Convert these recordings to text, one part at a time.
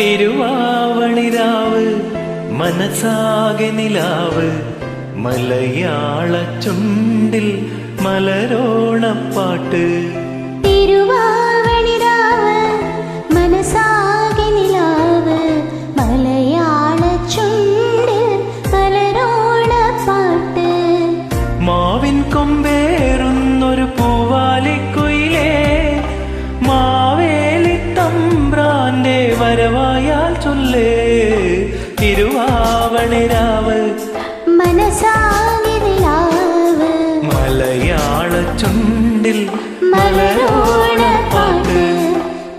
തിരുവാവണിരാവ് മനസാകെ നിലാവ് മലയാള ചുണ്ടിൽ മലരോണപ്പാട്ട്. തിരുവാവണിരാവ് മനസാകെ നിലാവ് മലയാള ചുണ്ടിൽ മലരോണപ്പാട്ട്. മാവിൻ കൊമ്പേറുന്നൊരു പൂവാലിക്കുയിലേ മാവേലി തമ്പ്രാന്റെ വരവായാൽ ചൊല്ലേ. തിരുവാവണിരാവ് മനസാകെ നിലാവ് മലയാള ചുണ്ടിൽ മലരോണപ്പാട്ട്.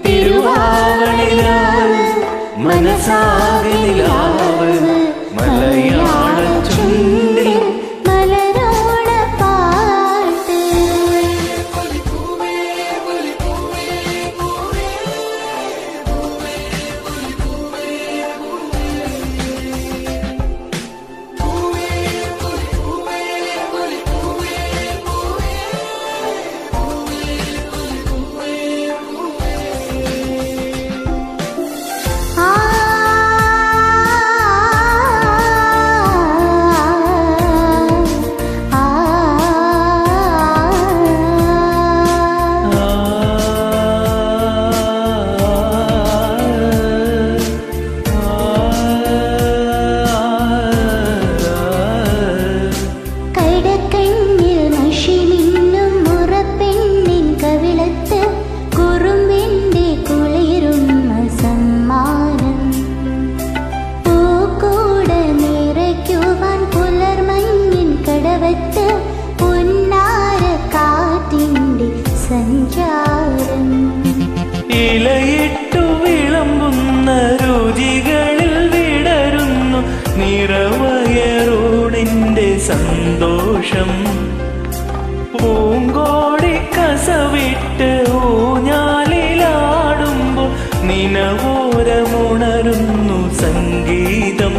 തിരുവാവണിരാവ് മനസാകെ നിലാവ് മലയാള ചുണ്ടിൽ മലരോണപ്പാട്ട്. ഇലയിട്ടു വിളമ്പുന്ന രുചികളിൽ വിടരുന്നു നിറവയറോടിന്റെ സന്തോഷം. പൂങ്കോടി കസവിട്ട് ഊഞ്ഞാലിലാടുമ്പോൾ നിനവോരമുണരുന്നു സംഗീതം.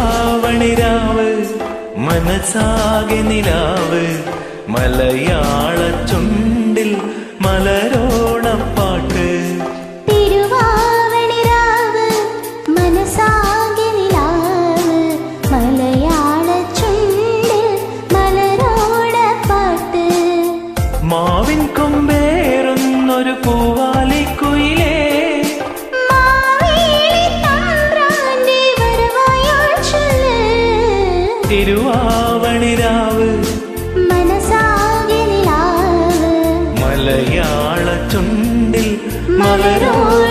തിരുവാവണിരാവ് മനസാകെ നിലാവ് മലയാള ചുണ്ടിൽ മലരോണപ്പാട്ട്. തിരുവാവണിരാവ് മനസാകെ നിലാവ് മലയാള ചുണ്ടിൽ മലരോണപ്പാട്ട്. മാവിൻ കൊമ്പേറുന്നൊരു പൂവാലിക്കുയിലേ തിരുവാവണിരാവ് മനസാകെ നിലാവ് മലയാള ചുണ്ടിൽ മലരോണ